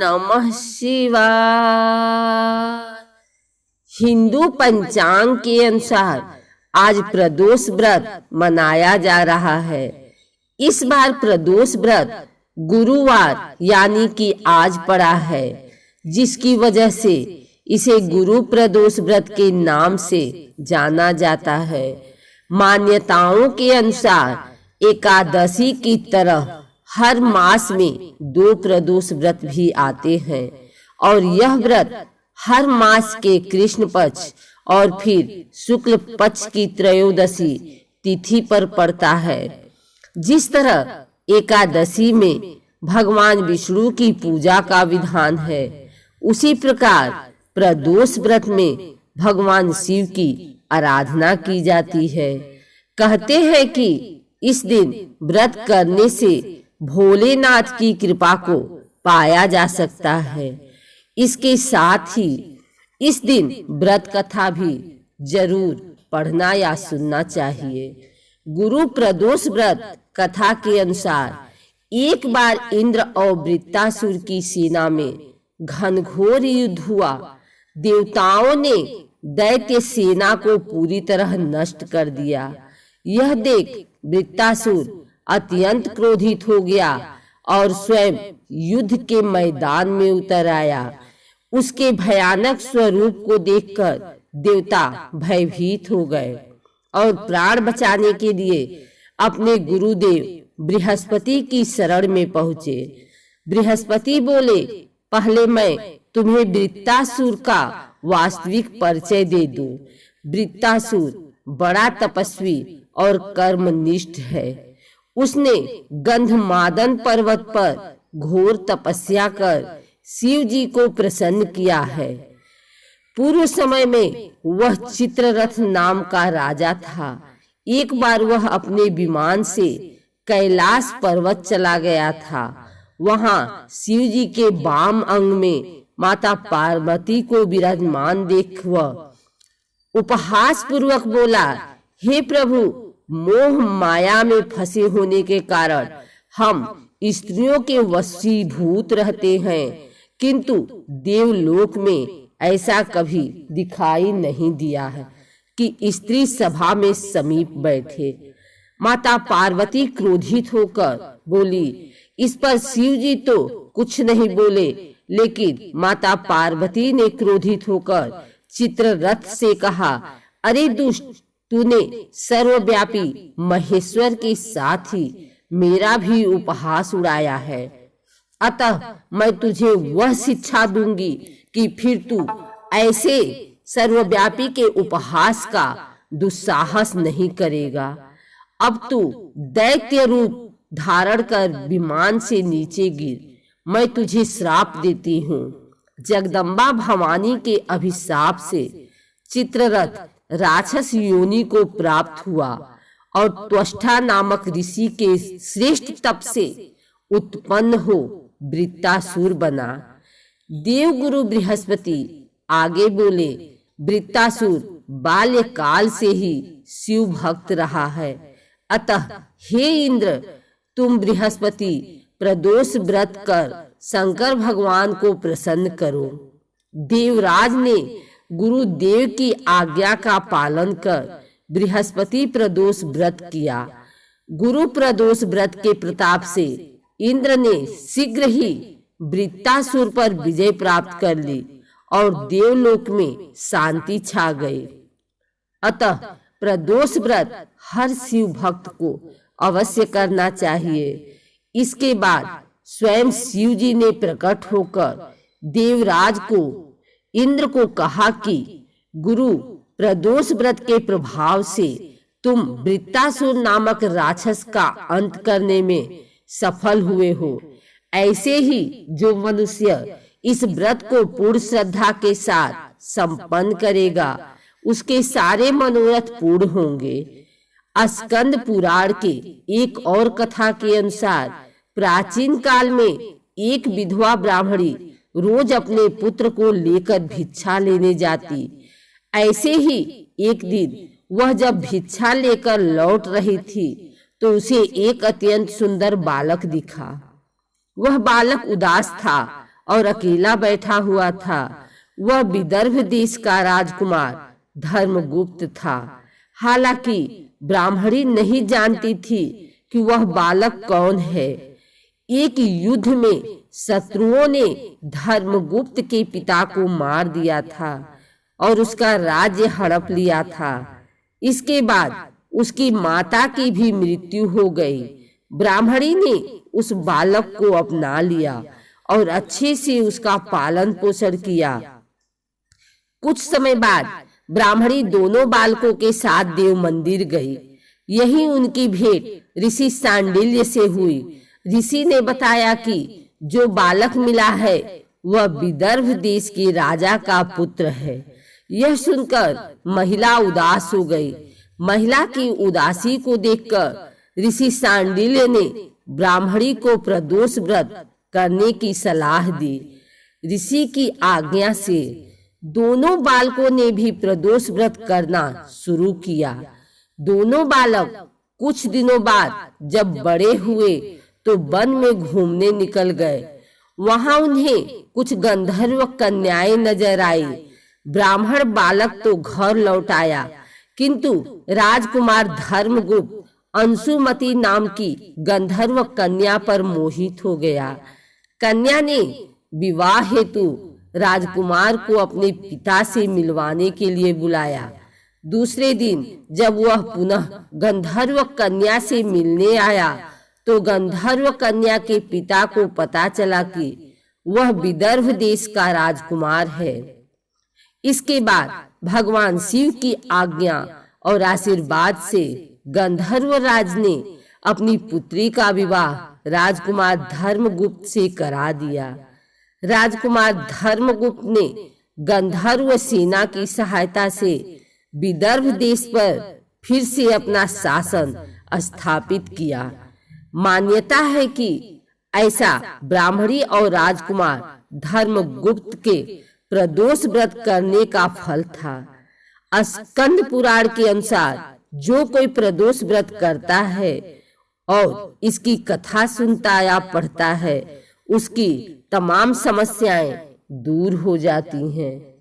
नमः शिवाय। हिंदू पंचांग के अनुसार आज प्रदोष व्रत मनाया जा रहा है। इस बार प्रदोष व्रत गुरुवार यानी कि आज पड़ा है, जिसकी वजह से इसे गुरु प्रदोष व्रत के नाम से जाना जाता है। मान्यताओं के अनुसार एकादशी की तरह हर मास में 2 प्रदोष व्रत भी आते हैं और यह व्रत हर मास के कृष्ण पक्ष और फिर शुक्ल पक्ष की त्रयोदशी तिथि पर पड़ता है। जिस तरह एकादशी में भगवान विष्णु की पूजा का विधान है, उसी प्रकार प्रदोष व्रत में भगवान शिव की आराधना की जाती है। कहते हैं कि इस दिन व्रत करने से भोलेनाथ की कृपा को पाया जा सकता है। इसके साथ ही इस दिन व्रत कथा भी जरूर पढ़ना या सुनना चाहिए। गुरु प्रदोष व्रत कथा के अनुसार एक बार इंद्र और वृत्तासुर की सेना में घनघोर युद्ध हुआ। देवताओं ने दैत्य सेना को पूरी तरह नष्ट कर दिया। यह देख वृत्तासुर अत्यंत क्रोधित हो गया और स्वयं युद्ध के मैदान में उतर आया। उसके भयानक स्वरूप को देखकर देवता भयभीत हो गए और प्राण बचाने के लिए अपने गुरुदेव बृहस्पति की शरण में पहुंचे। बृहस्पति बोले, पहले मैं तुम्हें वृत्तासुर का वास्तविक परिचय दे दूं। वृत्तासुर बड़ा तपस्वी और कर्मनिष्ठ है। उसने गंधमादन पर्वत पर घोर तपस्या कर शिव जी को प्रसन्न किया है। पूर्व समय में वह चित्ररथ नाम का राजा था। एक बार वह अपने विमान से कैलाश पर्वत चला गया था। वहां शिव जी के वाम अंग में माता पार्वती को विराजमान देख वह उपहास पूर्वक बोला, हे प्रभु, मोह माया में फंसे होने के कारण हम स्त्रियों के वशीभूत रहते हैं, किंतु देवलोक में ऐसा कभी दिखाई नहीं दिया है कि स्त्री सभा में समीप बैठे। माता पार्वती क्रोधित होकर बोली। इस पर शिव जी तो कुछ नहीं बोले, लेकिन माता पार्वती ने क्रोधित होकर चित्ररथ से कहा, अरे दुष्ट, तूने सर्वव्यापी महेश्वर के साथ ही मेरा भी उपहास उड़ाया है। अतः मैं तुझे वह शिक्षा दूंगी कि फिर तू ऐसे सर्वव्यापी के उपहास का दुस्साहस नहीं करेगा। अब तू दैत्य रूप धारण कर विमान से नीचे गिर। मैं तुझे श्राप देती हूँ। जगदम्बा भवानी के अभिशाप से चित्ररथ राक्षस योनि को प्राप्त हुआ और त्वष्टा नामक ऋषि के श्रेष्ठ तप से उत्पन्न हो वृत्तासुर बना। देवगुरु बृहस्पति आगे बोले, वृत्तासुर बाल्यकाल से ही शिव भक्त रहा है। अतः हे इंद्र, तुम बृहस्पति प्रदोष व्रत कर शंकर भगवान को प्रसन्न करो। देवराज ने गुरुदेव की आज्ञा का पालन कर बृहस्पति प्रदोष व्रत किया। गुरु प्रदोष व्रत के प्रताप से इंद्र ने शीघ्र ही वृत्तासुर पर विजय प्राप्त कर ली और देवलोक में शांति छा गई। अतः प्रदोष व्रत हर शिव भक्त को अवश्य करना चाहिए। इसके बाद स्वयं शिव जी ने प्रकट होकर देवराज को इंद्र को कहा कि गुरु प्रदोष व्रत के प्रभाव से तुम वृत्तासुर नामक राक्षस का अंत करने में सफल हुए हो। ऐसे ही जो मनुष्य इस व्रत को पूर्ण श्रद्धा के साथ संपन्न करेगा, उसके सारे मनोरथ पूर्ण होंगे। स्कंद पुराण के एक और कथा के अनुसार प्राचीन काल में एक विधवा ब्राह्मणी रोज अपने पुत्र को लेकर भिक्षा लेने जाती। ऐसे ही एक दिन वह जब भिक्षा लेकर लौट रही थी तो उसे एक अत्यंत सुंदर बालक दिखा। वह बालक उदास था और अकेला बैठा हुआ था। वह विदर्भ देश का राजकुमार धर्मगुप्त था। हालांकि ब्राह्मणी नहीं जानती थी कि वह बालक कौन है। एक युद्ध में शत्रुओं ने धर्मगुप्त के पिता को मार दिया था और उसका राज्य हड़प लिया था। इसके बाद उसकी माता की भी मृत्यु हो गई। ब्राह्मणी ने उस बालक को अपना लिया और अच्छे से उसका पालन पोषण किया। कुछ समय बाद ब्राह्मणी दोनों बालकों के साथ देव मंदिर गई। यही उनकी भेंट ऋषि सांडिल्य से हुई। ऋषि ने बताया कि जो बालक मिला है वह विदर्भ देश के राजा का पुत्र है। यह सुनकर महिला उदास हो गई। महिला की उदासी को देखकर ऋषि सांडिल्य ने ब्राह्मणी को प्रदोष व्रत करने की सलाह दी। ऋषि की आज्ञा से दोनों बालकों ने भी प्रदोष व्रत करना शुरू किया। दोनों बालक कुछ दिनों बाद जब बड़े हुए तो वन में घूमने निकल गए। वहां उन्हें कुछ गंधर्व कन्याएं नजर आई। ब्राह्मण बालक तो घर लौट आया, किंतु राजकुमार धर्मगुप्त अंशुमति नाम की गंधर्व कन्या पर मोहित हो गया। कन्या ने विवाह हेतु राजकुमार को अपने पिता से मिलवाने के लिए बुलाया। दूसरे दिन जब वह पुनः गंधर्व कन्या से मिलने आया तो गंधर्व कन्या के पिता को पता चला कि वह विदर्भ देश का राजकुमार है। इसके बाद भगवान शिव की आज्ञा और आशीर्वाद से गंधर्व राज ने अपनी पुत्री का विवाह राजकुमार धर्मगुप्त से करा दिया। राजकुमार धर्मगुप्त ने गंधर्व सेना की सहायता से विदर्भ देश पर फिर से अपना शासन स्थापित किया। मान्यता है कि ऐसा ब्राह्मणी और राजकुमार धर्मगुप्त के प्रदोष व्रत करने का फल था। स्कंद पुराण के अनुसार जो कोई प्रदोष व्रत करता है और इसकी कथा सुनता या पढ़ता है उसकी तमाम समस्याएं दूर हो जाती हैं।